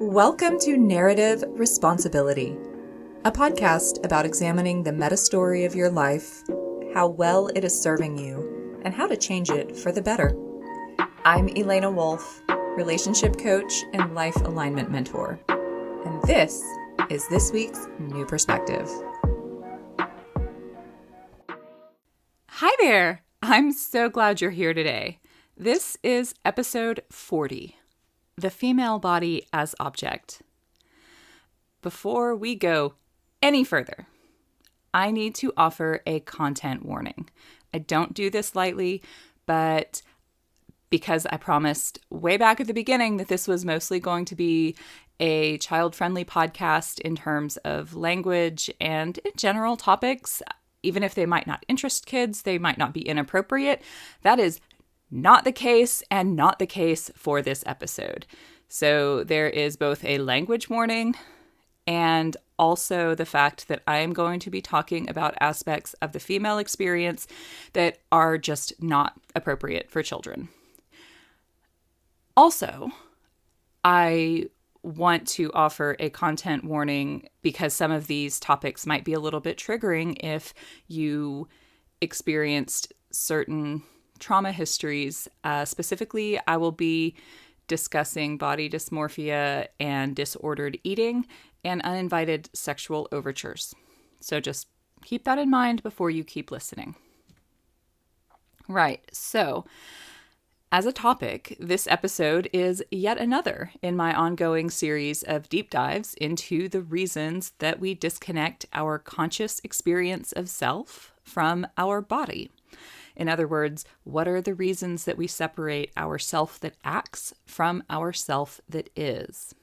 Welcome to Narrative Responsibility, a podcast about examining the meta-story of your life, how well it is serving you, and how to change it for the better. I'm Elena Wolf, relationship coach and life alignment mentor, and this is this week's New Perspective. Hi there! I'm so glad you're here today. This is episode 40. The female body as object. Before we go any further, I need to offer a content warning. I don't do this lightly, but because I promised way back at the beginning that this was mostly going to be a child-friendly podcast in terms of language and in general topics, even if they might not interest kids, they might not be inappropriate. That is not the case, and not the case for this episode. So there is both a language warning and also the fact that I am going to be talking about aspects of the female experience that are just not appropriate for children. Also, I want to offer a content warning because some of these topics might be a little bit triggering if you experienced certain trauma histories. Specifically, I will be discussing body dysmorphia and disordered eating and uninvited sexual overtures. So just keep that in mind before you keep listening. Right, so as a topic, this episode is yet another in my ongoing series of deep dives into the reasons that we disconnect our conscious experience of self from our body. In other words, what are the reasons that we separate our self that acts from our self that is?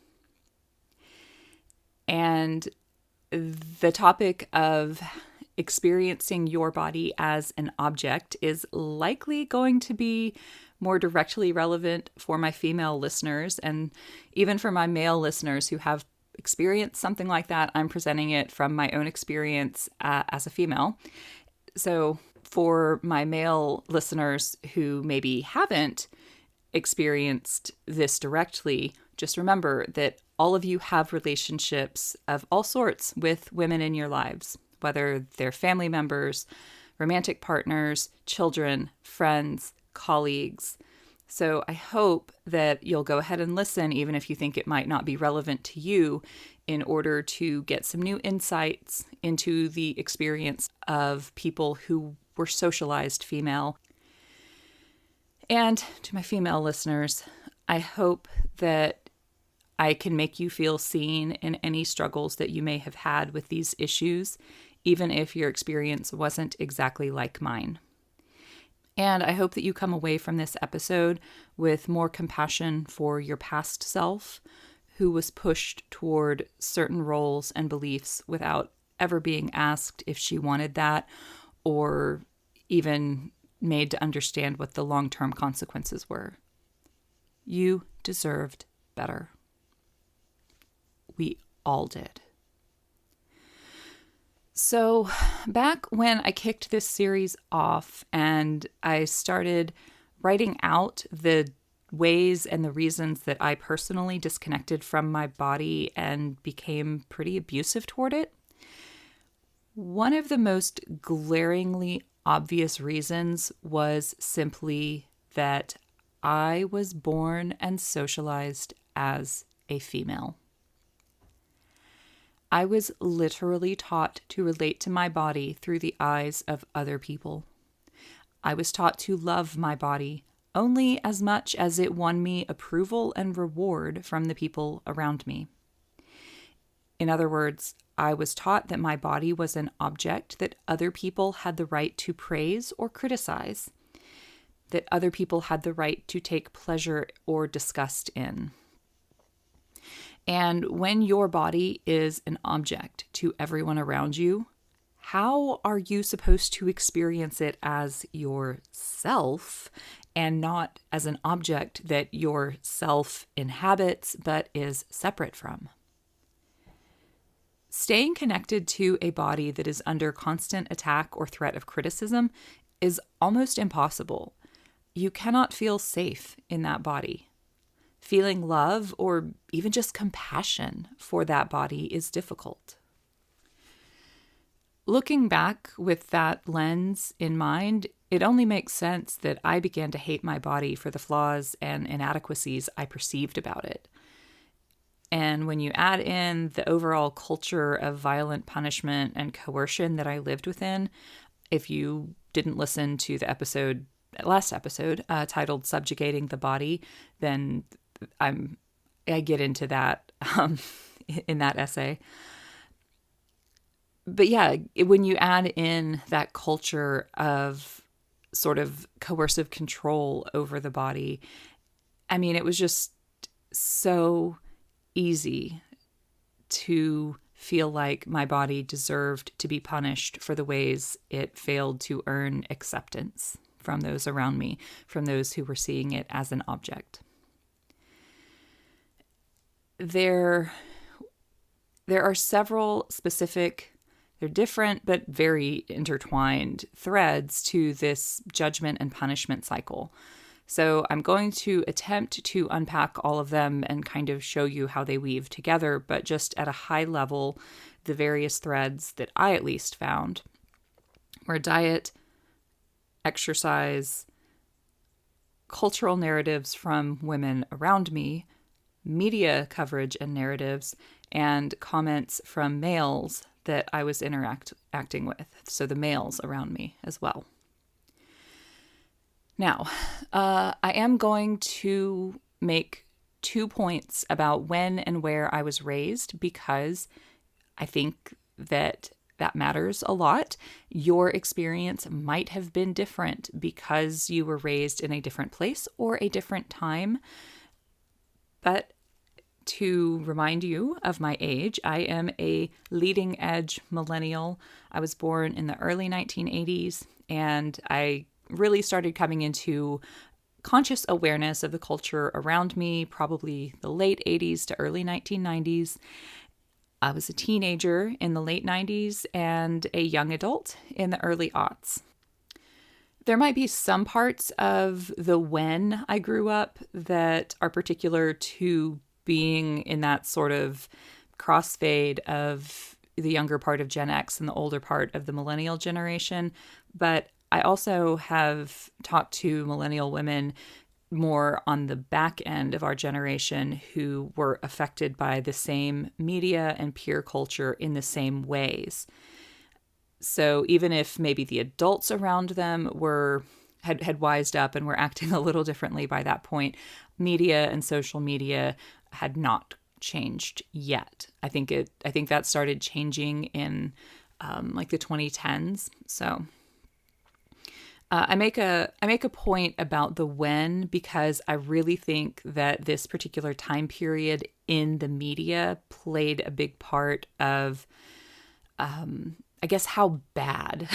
And the topic of experiencing your body as an object is likely going to be more directly relevant for my female listeners, and even for my male listeners who have experienced something like that. I'm presenting it from my own experience as a female. So for my male listeners who maybe haven't experienced this directly, just remember that all of you have relationships of all sorts with women in your lives, whether they're family members, romantic partners, children, friends, colleagues. So I hope that you'll go ahead and listen, even if you think it might not be relevant to you, in order to get some new insights into the experience of people who were socialized female. And to my female listeners, I hope that I can make you feel seen in any struggles that you may have had with these issues, even if your experience wasn't exactly like mine. And I hope that you come away from this episode with more compassion for your past self, who was pushed toward certain roles and beliefs without ever being asked if she wanted that, or even made to understand what the long-term consequences were. You deserved better. We all did. So back when I kicked this series off and I started writing out the ways and the reasons that I personally disconnected from my body and became pretty abusive toward it, one of the most glaringly obvious reasons was simply that I was born and socialized as a female. I was literally taught to relate to my body through the eyes of other people. I was taught to love my body only as much as it won me approval and reward from the people around me. In other words, I was taught that my body was an object that other people had the right to praise or criticize, that other people had the right to take pleasure or disgust in. And when your body is an object to everyone around you, how are you supposed to experience it as yourself and not as an object that yourself inhabits but is separate from? Staying connected to a body that is under constant attack or threat of criticism is almost impossible. You cannot feel safe in that body. feeling love or even just compassion for that body is difficult. Looking back with that lens in mind, it only makes sense that I began to hate my body for the flaws and inadequacies I perceived about it. And when you add in the overall culture of violent punishment and coercion that I lived within, if you didn't listen to the last episode titled Subjugating the Body, then I get into that in that essay. But yeah, when you add in that culture of sort of coercive control over the body, I mean, it was just so easy to feel like my body deserved to be punished for the ways it failed to earn acceptance from those around me, from those who were seeing it as an object. There are several specific, they're different but very intertwined threads to this judgment and punishment cycle. So I'm going to attempt to unpack all of them and kind of show you how they weave together, but just at a high level, the various threads that I at least found were diet, exercise, cultural narratives from women around me, media coverage and narratives, and comments from males that I was interacting with. So the males around me as well. Now, I am going to make 2 points about when and where I was raised because I think that matters a lot. Your experience might have been different because you were raised in a different place or a different time. But to remind you of my age, I am a leading edge millennial. I was born in the early 1980s, and I really started coming into conscious awareness of the culture around me, probably the late 80s to early 1990s. I was a teenager in the late 90s and a young adult in the early aughts. There might be some parts of the when I grew up that are particular to being in that sort of crossfade of the younger part of Gen X and the older part of the millennial generation. But I also have talked to millennial women more on the back end of our generation who were affected by the same media and peer culture in the same ways. So even if maybe the adults around them had wised up and were acting a little differently by that point, media and social media had not changed yet. I think that started changing in like the 2010s. So I make a point about the when because I really think that this particular time period in the media played a big part of, I guess, how bad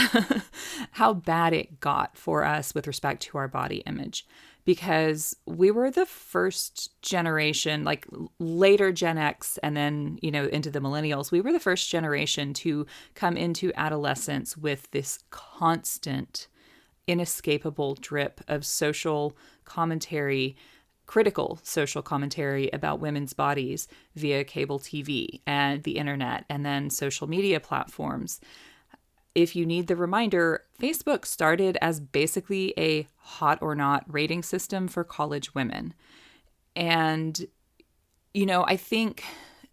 it got for us with respect to our body image. Because we were the first generation, like later Gen X and then, into the millennials, we were the first generation to come into adolescence with this constant, inescapable drip of social commentary, critical social commentary about women's bodies via cable TV and the internet and then social media platforms. If you need the reminder, Facebook started as basically a hot or not rating system for college women. And, I think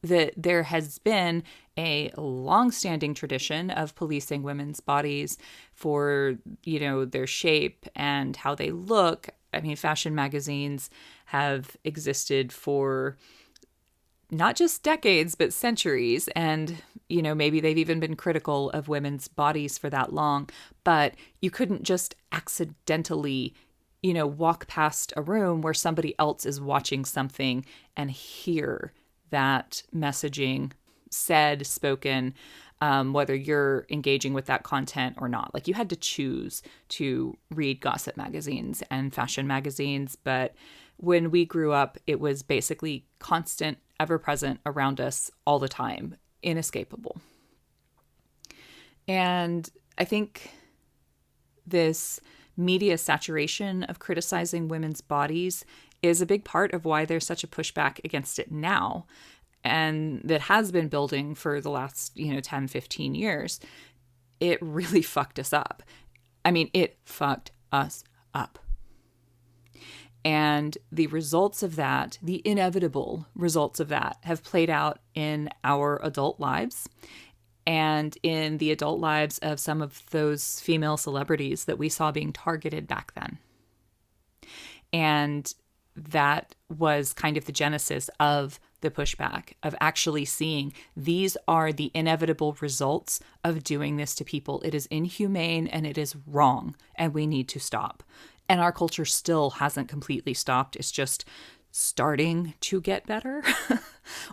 that there has been a long-standing tradition of policing women's bodies for, their shape and how they look. I mean, fashion magazines have existed for not just decades, but centuries. And, maybe they've even been critical of women's bodies for that long. But you couldn't just accidentally, walk past a room where somebody else is watching something and hear that messaging said, spoken, whether you're engaging with that content or not. Like you had to choose to read gossip magazines and fashion magazines. But when we grew up, it was basically constant, ever present around us all the time, inescapable. And I think this media saturation of criticizing women's bodies is a big part of why there's such a pushback against it now. And that has been building for the last, 10, 15 years. It really fucked us up. I mean, it fucked us up. And the results of that, the inevitable results of that, have played out in our adult lives and in the adult lives of some of those female celebrities that we saw being targeted back then. And that was kind of the genesis of the pushback, of actually seeing these are the inevitable results of doing this to people. It is inhumane and it is wrong, and we need to stop. And our culture still hasn't completely stopped. It's just starting to get better,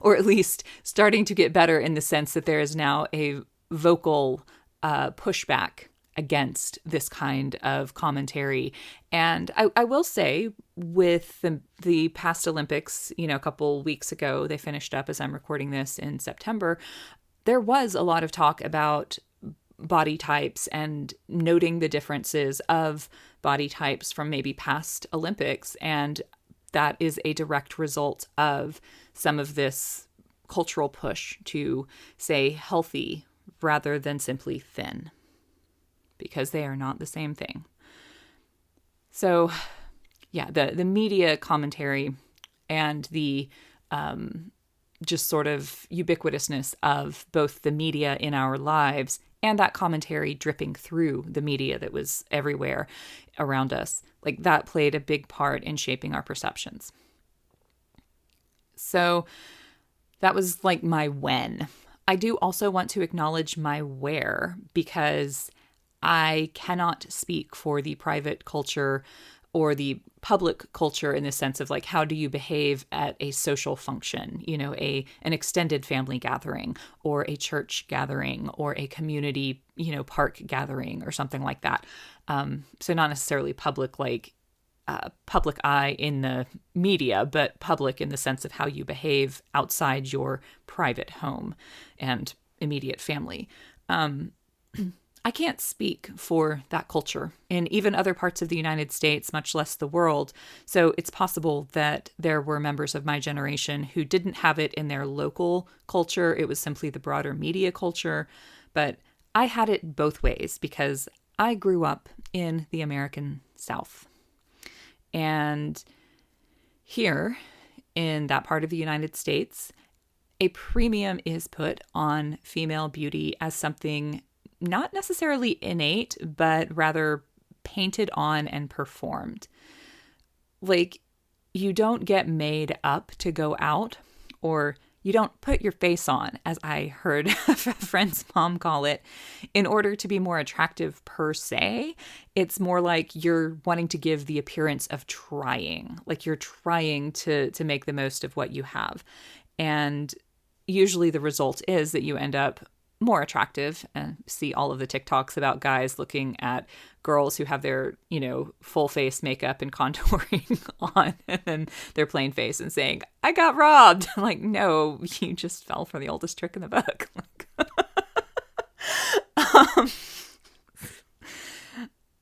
or at least starting to get better in the sense that there is now a vocal pushback against this kind of commentary. And I will say, with the past Olympics, a couple weeks ago, they finished up as I'm recording this in September, there was a lot of talk about body types and noting the differences of body types from maybe past Olympics. And that is a direct result of some of this cultural push to say healthy rather than simply thin, because they are not the same thing. So yeah, the media commentary and the just sort of ubiquitousness of both the media in our lives and that commentary dripping through the media that was everywhere around us, like that played a big part in shaping our perceptions. So that was like my when. I do also want to acknowledge my where, because I cannot speak for the private culture or the public culture in the sense of like, how do you behave at a social function, an extended family gathering or a church gathering or a community, park gathering or something like that. So not necessarily public, like public eye in the media, but public in the sense of how you behave outside your private home and immediate family. I can't speak for that culture in even other parts of the United States, much less the world. So it's possible that there were members of my generation who didn't have it in their local culture. It was simply the broader media culture. But I had it both ways because I grew up in the American South. And here in that part of the United States, a premium is put on female beauty as something not necessarily innate, but rather painted on and performed. Like, you don't get made up to go out, or you don't put your face on, as I heard a friend's mom call it, in order to be more attractive per se. It's more like you're wanting to give the appearance of trying, like you're trying to make the most of what you have. And usually the result is that you end up more attractive, and see all of the TikToks about guys looking at girls who have their, full face makeup and contouring on, and then their plain face and saying, I got robbed. I'm like, no, you just fell for the oldest trick in the book.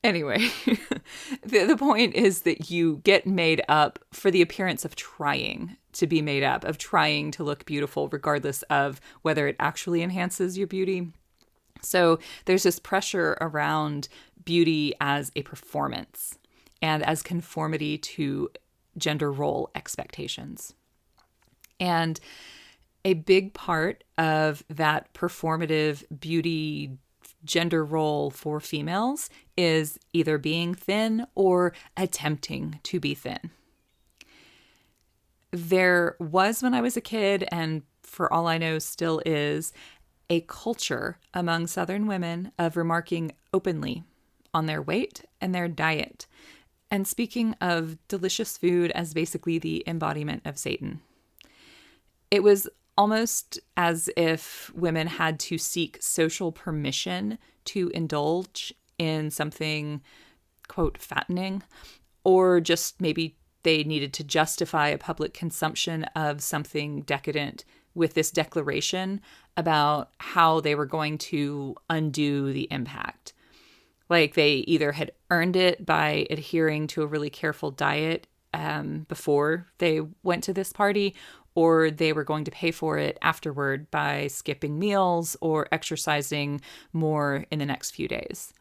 Anyway, the point is that you get made up for the appearance of trying to be made up, of trying to look beautiful, regardless of whether it actually enhances your beauty. So there's this pressure around beauty as a performance and as conformity to gender role expectations. And a big part of that performative beauty gender role for females is either being thin or attempting to be thin. There was, when I was a kid, and for all I know still is, a culture among Southern women of remarking openly on their weight and their diet, and speaking of delicious food as basically the embodiment of Satan. It was almost as if women had to seek social permission to indulge in something, quote, fattening, or just maybe they needed to justify a public consumption of something decadent with this declaration about how they were going to undo the impact. Like they either had earned it by adhering to a really careful diet before they went to this party, or they were going to pay for it afterward by skipping meals or exercising more in the next few days.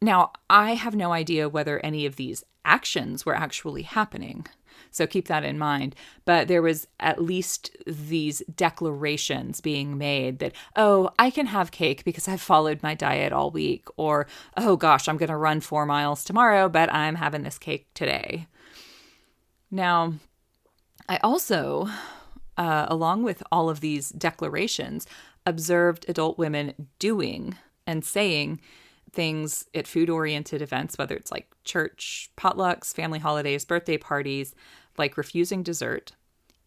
Now, I have no idea whether any of these actions were actually happening, so keep that in mind. But there was at least these declarations being made that, oh, I can have cake because I've followed my diet all week, or, oh gosh, I'm going to run 4 miles tomorrow, but I'm having this cake today. Now, I also, along with all of these declarations, observed adult women doing and saying things at food-oriented events, whether it's like church, potlucks, family holidays, birthday parties, like refusing dessert,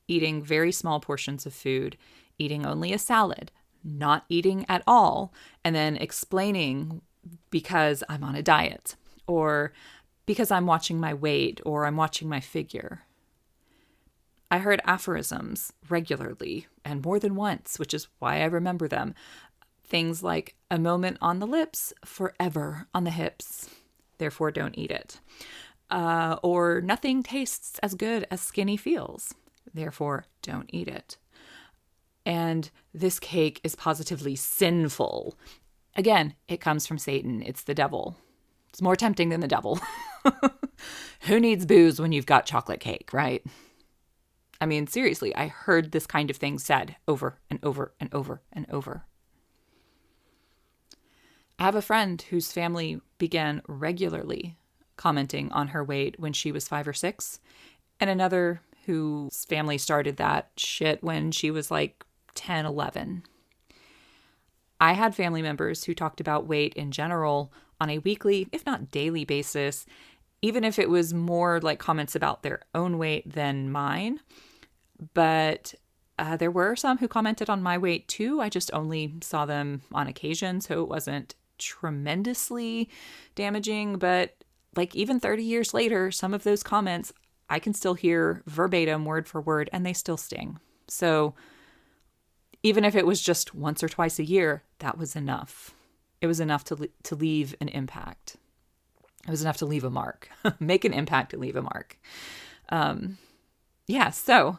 eating very small portions of food, eating only a salad, not eating at all, and then explaining because I'm on a diet, or because I'm watching my weight, or I'm watching my figure. I heard aphorisms regularly and more than once, which is why I remember them. Things like, a moment on the lips, forever on the hips, therefore don't eat it. Or nothing tastes as good as skinny feels, therefore don't eat it. And this cake is positively sinful. Again, it comes from Satan. It's the devil. It's more tempting than the devil. Who needs booze when you've got chocolate cake, right? I mean, seriously, I heard this kind of thing said over and over and over and over. I have a friend whose family began regularly commenting on her weight when she was 5 or 6, and another whose family started that shit when she was like 10, 11. I had family members who talked about weight in general on a weekly, if not daily basis, even if it was more like comments about their own weight than mine. But there were some who commented on my weight too. I just only saw them on occasion, so it wasn't tremendously damaging. But like even 30 years later, some of those comments I can still hear verbatim, word for word, and they still sting. So even if it was just once or twice a year, that was enough. It was enough to leave an impact. It was enough to leave a mark. Make an impact and leave a mark. So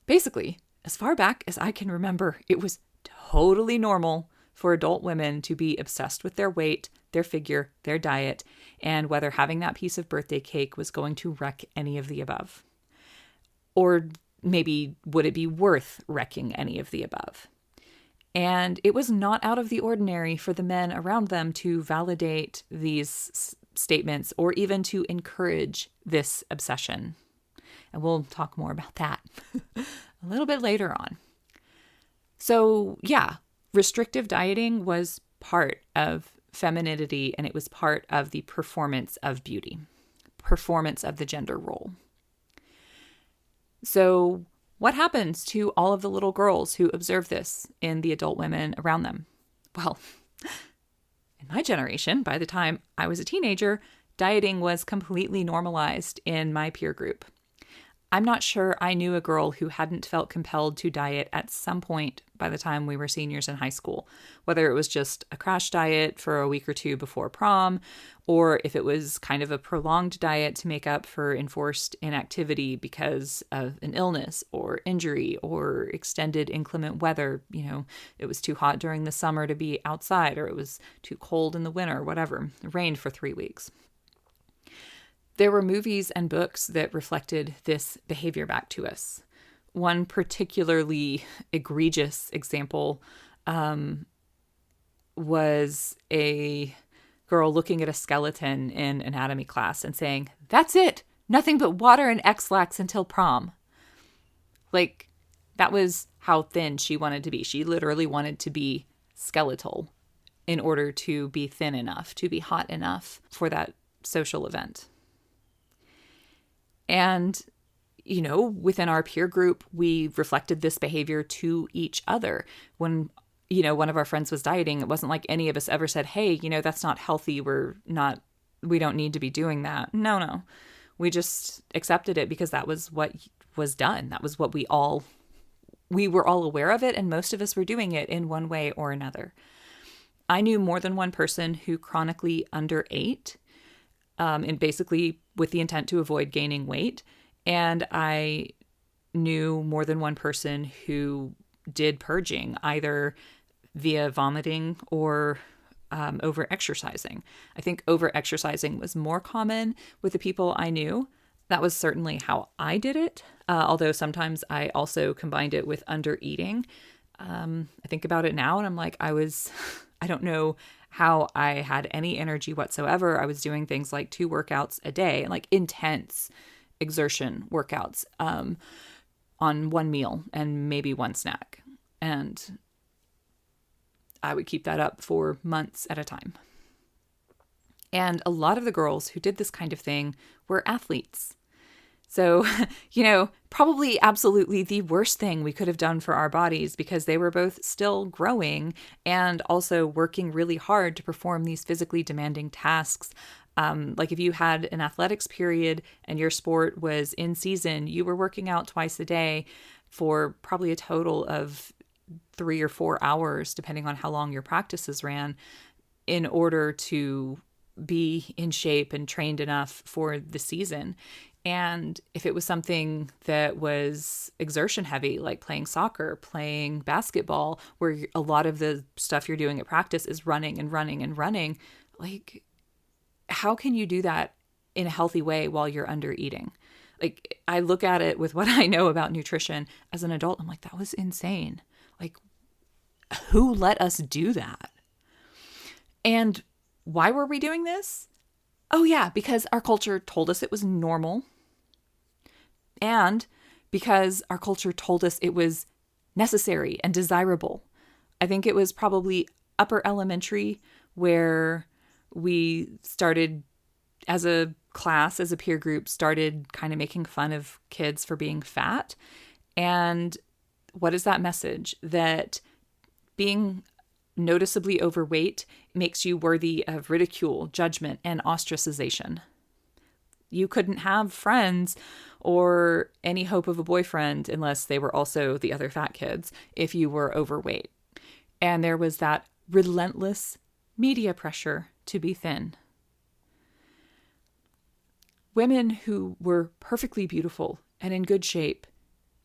basically, as far back as I can remember, it was totally normal for adult women to be obsessed with their weight, their figure, their diet, and whether having that piece of birthday cake was going to wreck any of the above. Or maybe would it be worth wrecking any of the above? And it was not out of the ordinary for the men around them to validate these statements or even to encourage this obsession. And we'll talk more about that a little bit later on. So yeah, restrictive dieting was part of femininity, and it was part of the performance of beauty, performance of the gender role. So what happens to all of the little girls who observe this in the adult women around them? Well, in my generation, by the time I was a teenager, dieting was completely normalized in my peer group. I'm not sure I knew a girl who hadn't felt compelled to diet at some point by the time we were seniors in high school, whether it was just a crash diet for a week or two before prom, or if it was kind of a prolonged diet to make up for enforced inactivity because of an illness or injury or extended inclement weather. You know, it was too hot during the summer to be outside, or it was too cold in the winter, whatever. It rained for 3 weeks. There were movies and books that reflected this behavior back to us. One particularly egregious example was a girl looking at a skeleton in anatomy class and saying, "That's it, nothing but water and X-Lax until prom." Like, that was how thin she wanted to be. She literally wanted to be skeletal in order to be thin enough, to be hot enough for that social event. And, you know, within our peer group, we reflected this behavior to each other. When, you know, one of our friends was dieting, it wasn't like any of us ever said, "Hey, you know, that's not healthy. We don't need to be doing that." No. We just accepted it because that was what was done. That was what we were all aware of it, and most of us were doing it in one way or another. I knew more than one person who chronically underate, and basically with the intent to avoid gaining weight. And I knew more than one person who did purging, either via vomiting or over exercising. I think over exercising was more common with the people I knew. That was certainly how I did it, although sometimes I also combined it with under eating. I think about it now and I'm like, I don't know how I had any energy whatsoever. I was doing things like 2 workouts a day, like intense exertion workouts on one meal and maybe one snack. And I would keep that up for months at a time. And a lot of the girls who did this kind of thing were athletes. So, probably absolutely the worst thing we could have done for our bodies, because they were both still growing and also working really hard to perform these physically demanding tasks. Like if you had an athletics period and your sport was in season, you were working out twice a day for probably a total of 3 or 4 hours, depending on how long your practices ran, in order to be in shape and trained enough for the season. And if it was something that was exertion heavy, like playing soccer, playing basketball, where a lot of the stuff you're doing at practice is running and running and running, like, how can you do that in a healthy way while you're under eating? Like, I look at it with what I know about nutrition as an adult. I'm like, that was insane. Like, who let us do that? And why were we doing this? Oh yeah, because our culture told us it was normal. And because our culture told us it was necessary and desirable. I think it was probably upper elementary where we started, as a class, as a peer group, started kind of making fun of kids for being fat. And what is that message? That being noticeably overweight makes you worthy of ridicule, judgment, and ostracization. You couldn't have friends or any hope of a boyfriend unless they were also the other fat kids if you were overweight. And there was that relentless media pressure to be thin. Women who were perfectly beautiful and in good shape,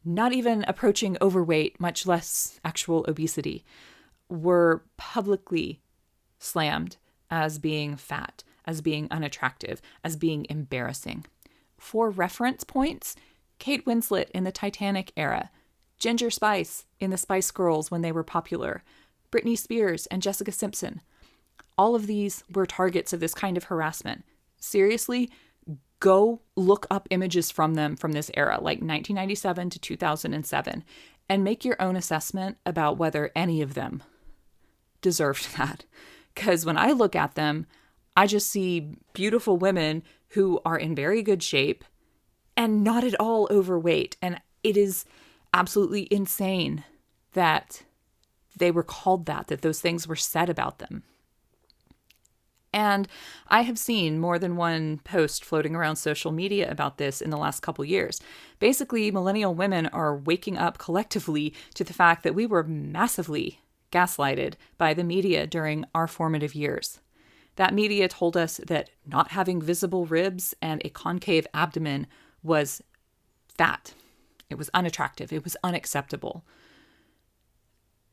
not even approaching overweight, much less actual obesity, were publicly slammed as being fat, as being unattractive, as being embarrassing. For reference points, Kate Winslet in the Titanic era, Ginger Spice in the Spice Girls when they were popular, Britney Spears and Jessica Simpson. All of these were targets of this kind of harassment. Seriously, go look up images from them from this era, like 1997 to 2007, and make your own assessment about whether any of them deserved that. Because when I look at them, I just see beautiful women who are in very good shape and not at all overweight. And it is absolutely insane that they were called that those things were said about them. And I have seen more than one post floating around social media about this in the last couple years. Basically, millennial women are waking up collectively to the fact that we were massively gaslighted by the media during our formative years. That media told us that not having visible ribs and a concave abdomen was fat. It was unattractive. It was unacceptable.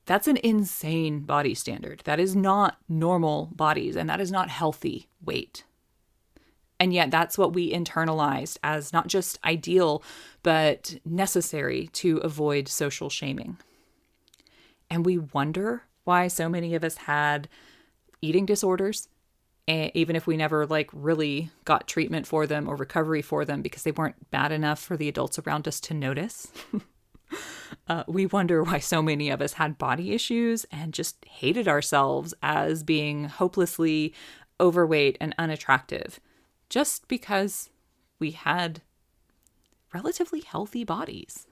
That's an insane body standard. That is not normal bodies, and that is not healthy weight. And yet that's what we internalized as not just ideal, but necessary to avoid social shaming. And we wonder why so many of us had eating disorders, even if we never really got treatment for them or recovery for them because they weren't bad enough for the adults around us to notice. We wonder why so many of us had body issues and just hated ourselves as being hopelessly overweight and unattractive, just because we had relatively healthy bodies.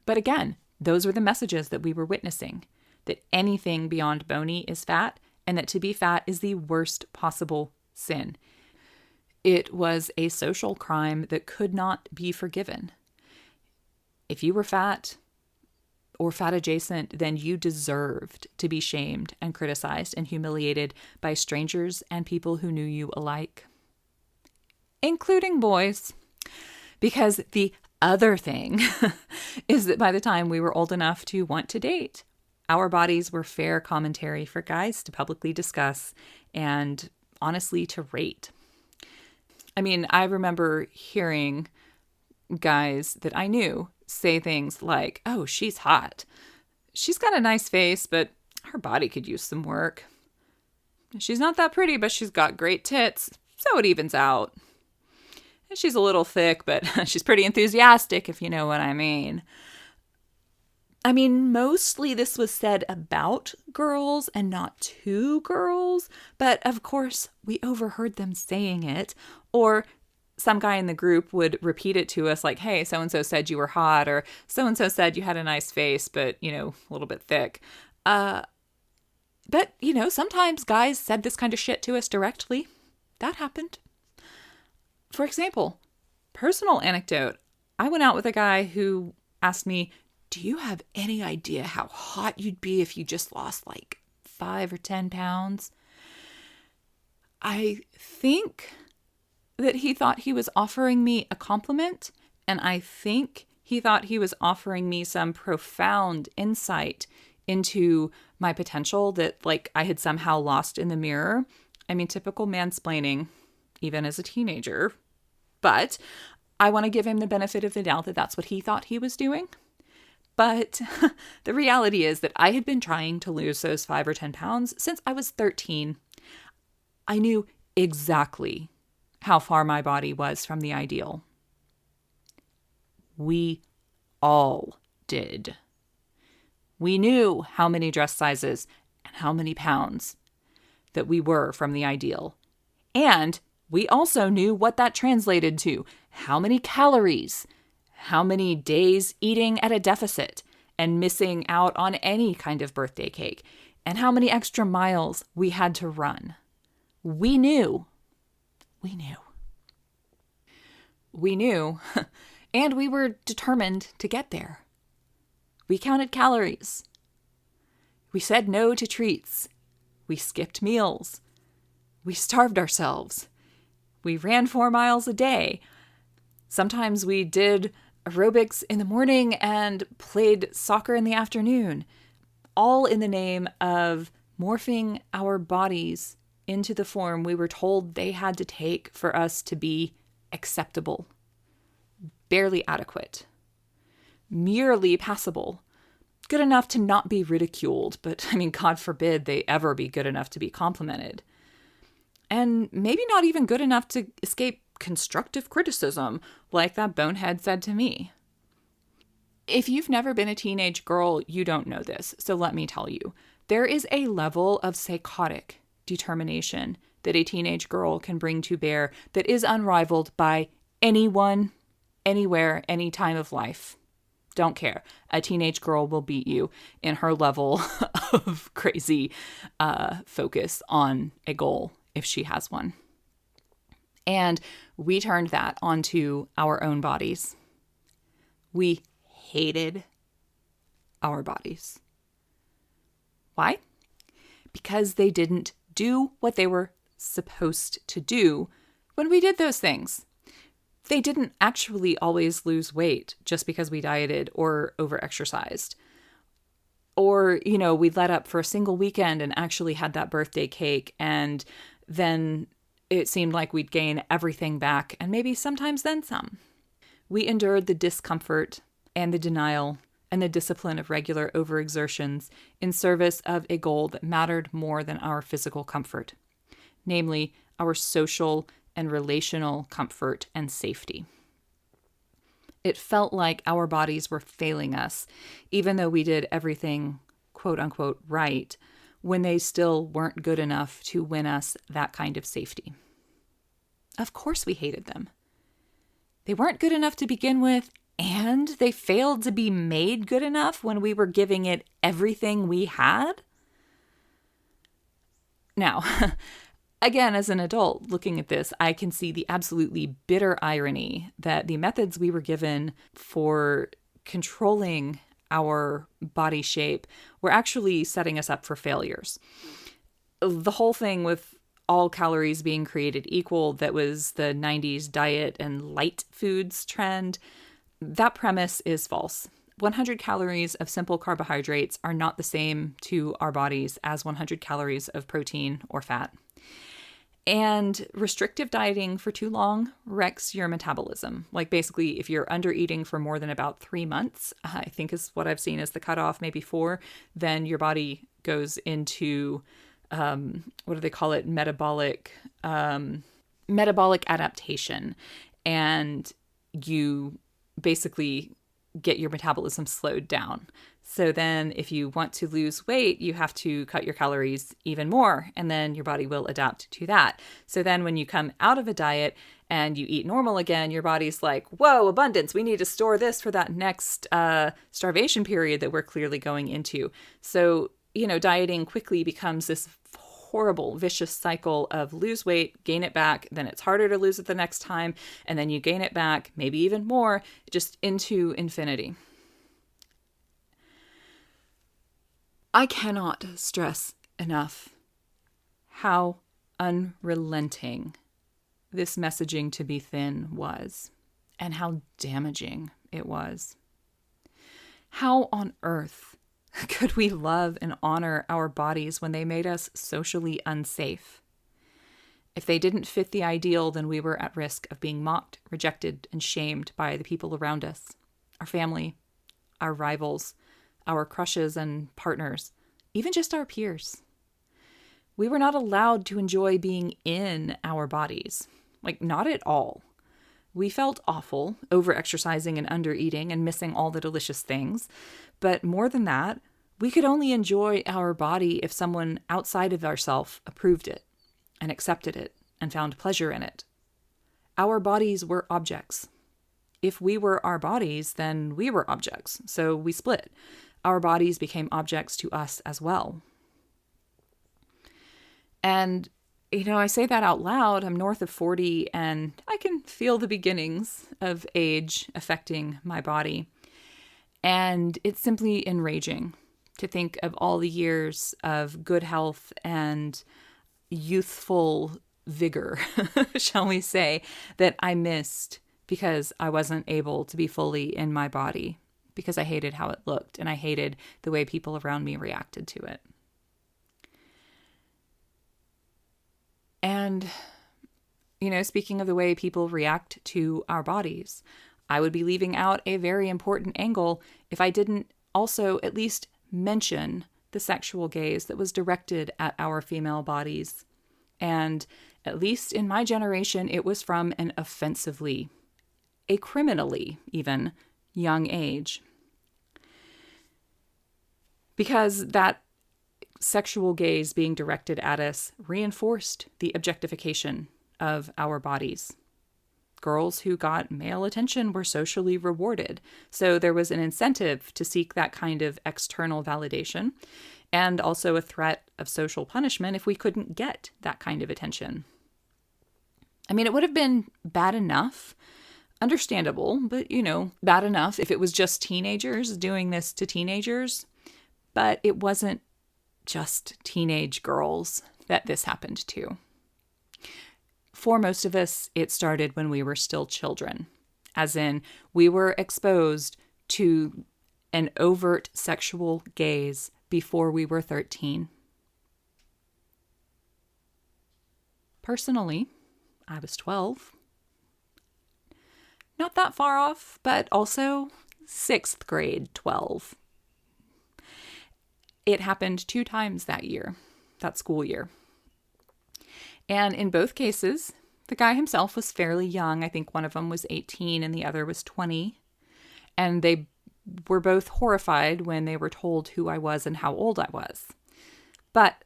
But again, those were the messages that we were witnessing, that anything beyond bony is fat, and that to be fat is the worst possible sin. It was a social crime that could not be forgiven. If you were fat or fat adjacent, then you deserved to be shamed and criticized and humiliated by strangers and people who knew you alike, including boys. Because the other thing is that by the time we were old enough to want to date, our bodies were fair commentary for guys to publicly discuss and honestly to rate. I mean, I remember hearing guys that I knew say things like, "Oh, she's hot. She's got a nice face, but her body could use some work. She's not that pretty, but she's got great tits, so it evens out. She's a little thick, but she's pretty enthusiastic, if you know what I mean." I mean, mostly this was said about girls and not to girls, but of course we overheard them saying it, or some guy in the group would repeat it to us like, "Hey, so-and-so said you were hot," or "So-and-so said you had a nice face, but, a little bit thick." But, sometimes guys said this kind of shit to us directly. That happened. For example, personal anecdote. I went out with a guy who asked me, "Do you have any idea how hot you'd be if you just lost like 5 or 10 pounds?" I think that he thought he was offering me a compliment, and I think he thought he was offering me some profound insight into my potential that I had somehow lost in the mirror. I mean, typical mansplaining, even as a teenager. But I want to give him the benefit of the doubt that that's what he thought he was doing. But the reality is that I had been trying to lose those 5 or 10 pounds since I was 13. I knew exactly how far my body was from the ideal. We all did. We knew how many dress sizes and how many pounds that we were from the ideal. And we also knew what that translated to. How many calories, how many days eating at a deficit and missing out on any kind of birthday cake, and how many extra miles we had to run. We knew. We knew. We knew, and we were determined to get there. We counted calories. We said no to treats. We skipped meals. We starved ourselves. We ran 4 miles a day. Sometimes we did aerobics in the morning and played soccer in the afternoon, all in the name of morphing our bodies into the form we were told they had to take for us to be acceptable, barely adequate, merely passable, good enough to not be ridiculed, but God forbid they ever be good enough to be complimented. And maybe not even good enough to escape constructive criticism, like that bonehead said to me. If you've never been a teenage girl, you don't know this, so let me tell you. There is a level of psychotic determination that a teenage girl can bring to bear that is unrivaled by anyone, anywhere, any time of life. Don't care. A teenage girl will beat you in her level of crazy focus on a goal if she has one. And we turned that onto our own bodies. We hated our bodies. Why? Because they didn't do what they were supposed to do when we did those things. They didn't actually always lose weight just because we dieted or overexercised. Or, we let up for a single weekend and actually had that birthday cake, and then it seemed like we'd gain everything back, and maybe sometimes then some. We endured the discomfort and the denial and the discipline of regular overexertions in service of a goal that mattered more than our physical comfort, namely our social and relational comfort and safety. It felt like our bodies were failing us, even though we did everything, quote unquote, right, when they still weren't good enough to win us that kind of safety. Of course we hated them. They weren't good enough to begin with, and they failed to be made good enough when we were giving it everything we had. Now, again, as an adult looking at this, I can see the absolutely bitter irony that the methods we were given for controlling our body shape were actually setting us up for failures. The whole thing with all calories being created equal, that was the 90s diet and light foods trend. That premise is false. 100 calories of simple carbohydrates are not the same to our bodies as 100 calories of protein or fat. And restrictive dieting for too long wrecks your metabolism. Like basically, if you're under eating for more than about 3 months, I think is what I've seen as the cutoff, maybe 4, then your body goes into, what do they call it? Metabolic adaptation. And you basically get your metabolism slowed down. So then if you want to lose weight, you have to cut your calories even more, and then your body will adapt to that. So then when you come out of a diet and you eat normal again, your body's like, whoa, abundance, we need to store this for that next starvation period that we're clearly going into. So, dieting quickly becomes this horrible, vicious cycle of lose weight, gain it back, then it's harder to lose it the next time, and then you gain it back, maybe even more, just into infinity. I cannot stress enough how unrelenting this messaging to be thin was, and how damaging it was. How on earth could we love and honor our bodies when they made us socially unsafe? If they didn't fit the ideal, then we were at risk of being mocked, rejected, and shamed by the people around us, our family, our rivals, our crushes and partners, even just our peers. We were not allowed to enjoy being in our bodies, not at all. We felt awful, over-exercising and under-eating and missing all the delicious things. But more than that, we could only enjoy our body if someone outside of ourselves approved it and accepted it and found pleasure in it. Our bodies were objects. If we were our bodies, then we were objects. So we split. Our bodies became objects to us as well. And, I say that out loud. I'm north of 40 and I can feel the beginnings of age affecting my body. And it's simply enraging to think of all the years of good health and youthful vigor, shall we say, that I missed because I wasn't able to be fully in my body, because I hated how it looked and I hated the way people around me reacted to it. And, speaking of the way people react to our bodies, I would be leaving out a very important angle if I didn't also at least mention the sexual gaze that was directed at our female bodies. And at least in my generation, it was from an offensively, a criminally even, young age. Because that sexual gaze being directed at us reinforced the objectification of our bodies. Girls who got male attention were socially rewarded, so there was an incentive to seek that kind of external validation, and also a threat of social punishment if we couldn't get that kind of attention. It would have been bad enough, understandable, but, bad enough if it was just teenagers doing this to teenagers. But it wasn't just teenage girls that this happened to. For most of us, it started when we were still children, as in we were exposed to an overt sexual gaze before we were 13. Personally, I was 12. Not that far off, but also 6th grade 12. It happened 2 times that school year. And in both cases, the guy himself was fairly young. I think one of them was 18 and the other was 20. And they were both horrified when they were told who I was and how old I was. But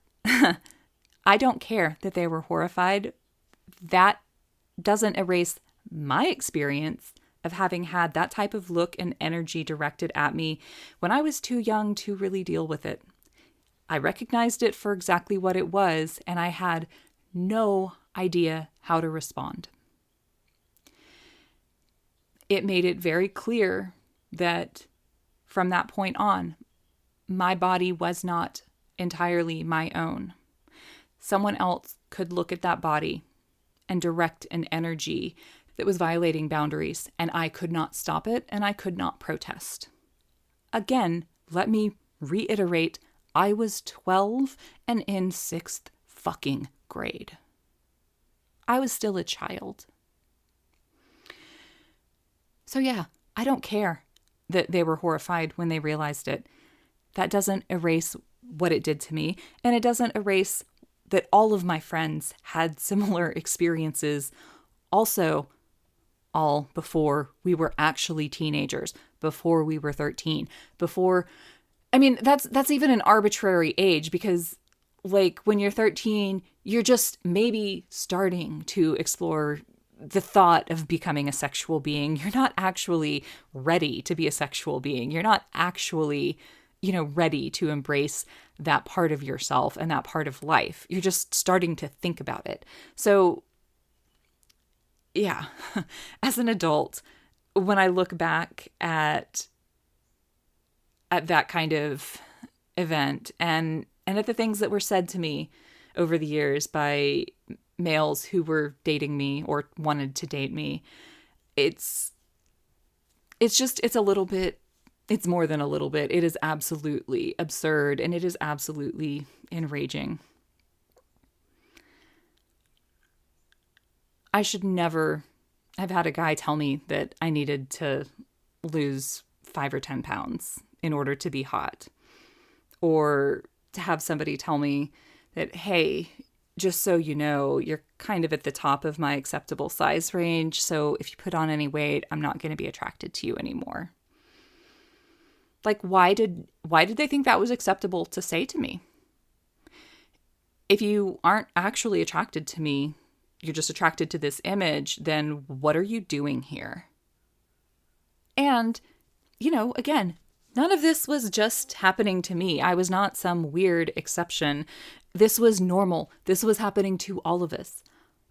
I don't care that they were horrified. That doesn't erase my experience of having had that type of look and energy directed at me when I was too young to really deal with it. I recognized it for exactly what it was, and I had no idea how to respond. It made it very clear that from that point on, my body was not entirely my own. Someone else could look at that body and direct an energy that was violating boundaries, and I could not stop it, and I could not protest. Again, let me reiterate, I was 12 and in 6th fucking grade. I was still a child. So yeah, I don't care that they were horrified when they realized it. That doesn't erase what it did to me, and it doesn't erase that all of my friends had similar experiences also, all before we were actually teenagers, before we were 13, that's even an arbitrary age, because like when you're 13, you're just maybe starting to explore the thought of becoming a sexual being. You're not actually ready to be a sexual being. You're not actually, ready to embrace that part of yourself and that part of life. You're just starting to think about it. So yeah, as an adult, when I look back at that kind of event and at the things that were said to me over the years by males who were dating me or wanted to date me, it's a little bit, it's more than a little bit. It is absolutely absurd, and it is absolutely enraging. I should never have had a guy tell me that I needed to lose 5 or 10 pounds in order to be hot. Or to have somebody tell me that, hey, just so you know, you're kind of at the top of my acceptable size range, so if you put on any weight, I'm not going to be attracted to you anymore. Like, why did they think that was acceptable to say to me? If you aren't actually attracted to me, you're just attracted to this image, then what are you doing here? And, again, none of this was just happening to me. I was not some weird exception. This was normal. This was happening to all of us.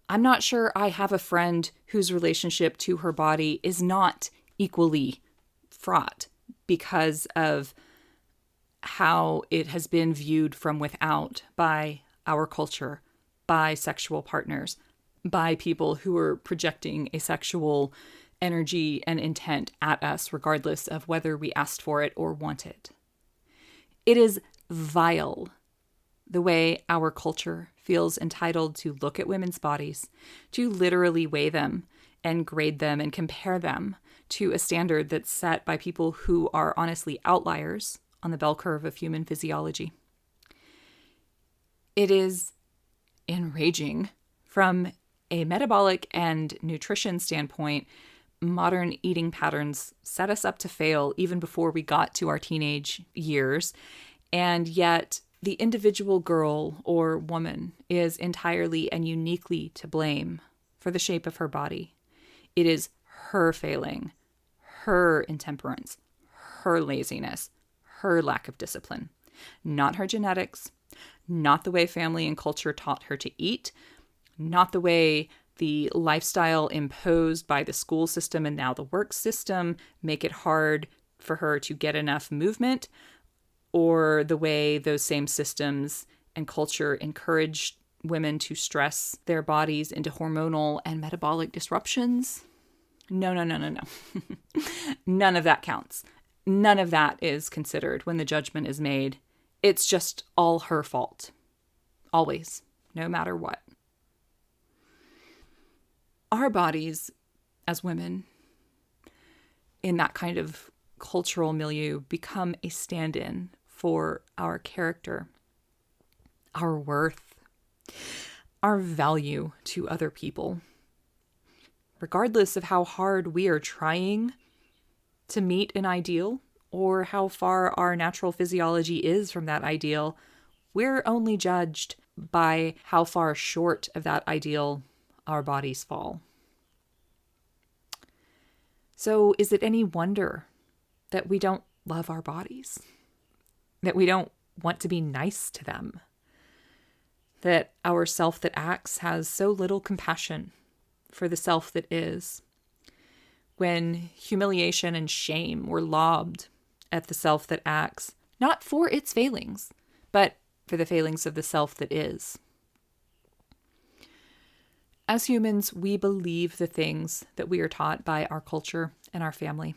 I'm not sure I have a friend whose relationship to her body is not equally fraught because of how it has been viewed from without by our culture, by sexual partners, by people who are projecting a sexual energy and intent at us, regardless of whether we asked for it or want it. It is vile the way our culture feels entitled to look at women's bodies, to literally weigh them and grade them and compare them to a standard that's set by people who are honestly outliers on the bell curve of human physiology. It is enraging. From a metabolic and nutrition standpoint, modern eating patterns set us up to fail even before we got to our teenage years, and yet the individual girl or woman is entirely and uniquely to blame for the shape of her body. It is her failing, her intemperance, her laziness, her lack of discipline, not her genetics, not the way family and culture taught her to eat, not the way the lifestyle imposed by the school system and now the work system make it hard for her to get enough movement, or the way those same systems and culture encourage women to stress their bodies into hormonal and metabolic disruptions. No. None of that counts. None of that is considered when the judgment is made. It's just all her fault. Always, no matter what. Our bodies as women in that kind of cultural milieu become a stand-in for our character, our worth, our value to other people. Regardless of how hard we are trying to meet an ideal or how far our natural physiology is from that ideal, we're only judged by how far short of that ideal our bodies fall. So is it any wonder that we don't love our bodies? That we don't want to be nice to them? That our self that acts has so little compassion for the self that is? When humiliation and shame were lobbed at the self that acts, not for its failings, but for the failings of the self that is. As humans, we believe the things that we are taught by our culture and our family.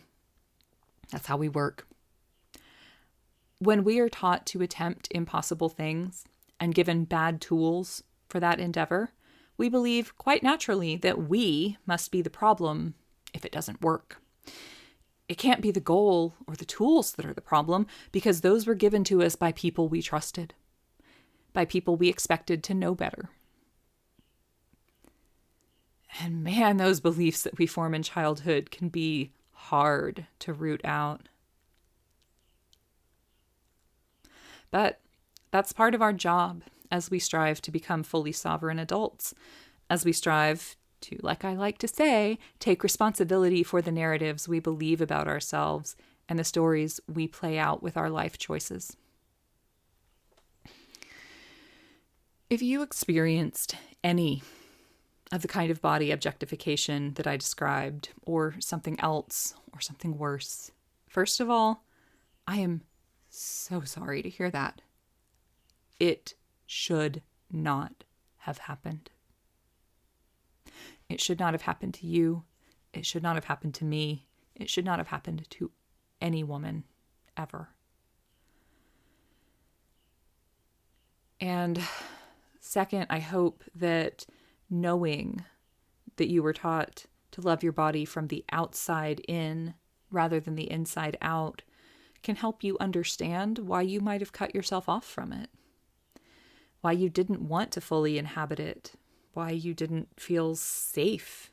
That's how we work. When we are taught to attempt impossible things and given bad tools for that endeavor, we believe quite naturally that we must be the problem if it doesn't work. It can't be the goal or the tools that are the problem, because those were given to us by people we trusted, by people we expected to know better. And man, those beliefs that we form in childhood can be hard to root out. But that's part of our job as we strive to become fully sovereign adults, as we strive to, like I like to say, take responsibility for the narratives we believe about ourselves and the stories we play out with our life choices. If you experienced any of the kind of body objectification that I described, or something else, or something worse, first of all, I am so sorry to hear that. It should not have happened. It should not have happened to you. It should not have happened to me. It should not have happened to any woman ever. And second, I hope that knowing that you were taught to love your body from the outside in rather than the inside out can help you understand why you might have cut yourself off from it, why you didn't want to fully inhabit it, why you didn't feel safe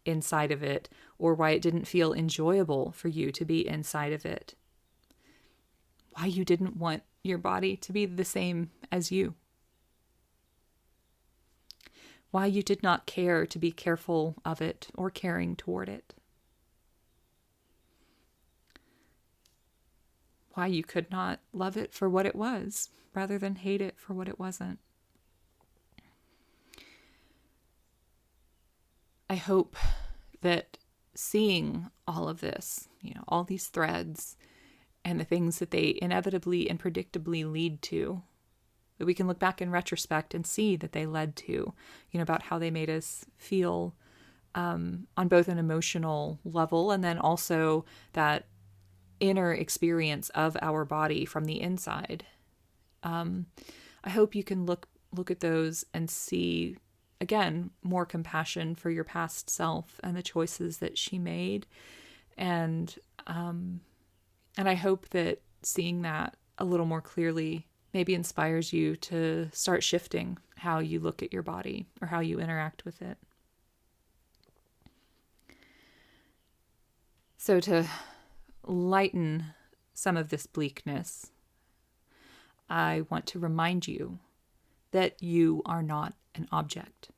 inside of it, or why it didn't feel enjoyable for you to be inside of it, why you didn't want your body to be the same as you, why you did not care to be careful of it or caring toward it, why you could not love it for what it was rather than hate it for what it wasn't. I hope that seeing all of this, all these threads and the things that they inevitably and predictably lead to, that we can look back in retrospect and see that they led to, about how they made us feel on both an emotional level and then also that inner experience of our body from the inside. I hope you can look at those and see, again, more compassion for your past self and the choices that she made. And I hope that seeing that a little more clearly maybe inspires you to start shifting how you look at your body or how you interact with it. So to lighten some of this bleakness, I want to remind you that you are not an object.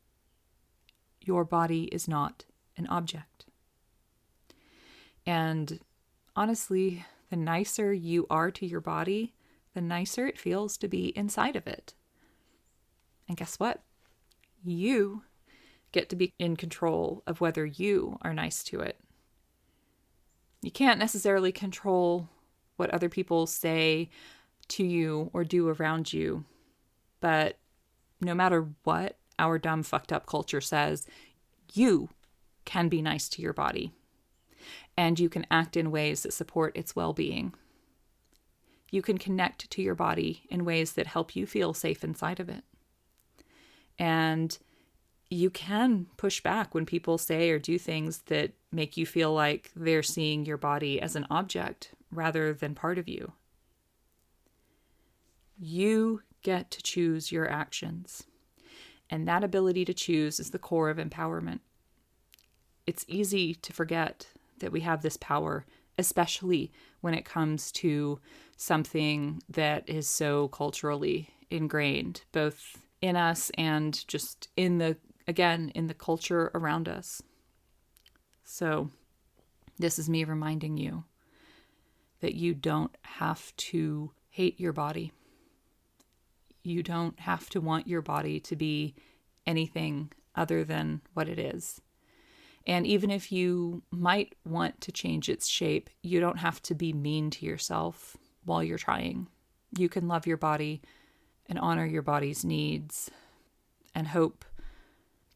Your body is not an object. And honestly, the nicer you are to your body, the nicer it feels to be inside of it. And guess what? You get to be in control of whether you are nice to it. You can't necessarily control what other people say to you or do around you, but no matter what our dumb, fucked up culture says, you can be nice to your body, and you can act in ways that support its well-being. You can connect to your body in ways that help you feel safe inside of it. And you can push back when people say or do things that make you feel like they're seeing your body as an object rather than part of you. You get to choose your actions. And that ability to choose is the core of empowerment. It's easy to forget that we have this power, especially when it comes to something that is so culturally ingrained, both in us and just in the culture around us. So this is me reminding you that you don't have to hate your body. You don't have to want your body to be anything other than what it is. And even if you might want to change its shape, you don't have to be mean to yourself while you're trying. You can love your body and honor your body's needs and hope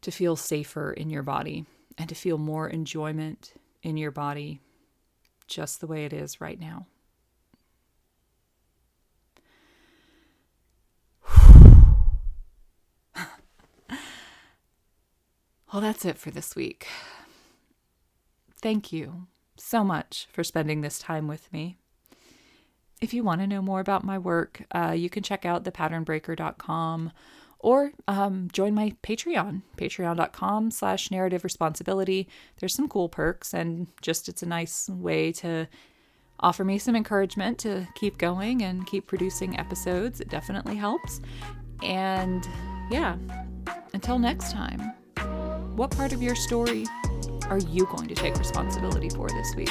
to feel safer in your body and to feel more enjoyment in your body just the way it is right now. Well, that's it for this week. Thank you so much for spending this time with me. If you want to know more about my work, you can check out thepatternbreaker.com or join my Patreon, patreon.com/narrative responsibility. There's some cool perks, and just it's a nice way to offer me some encouragement to keep going and keep producing episodes. It definitely helps. And yeah, until next time, what part of your story are you going to take responsibility for this week?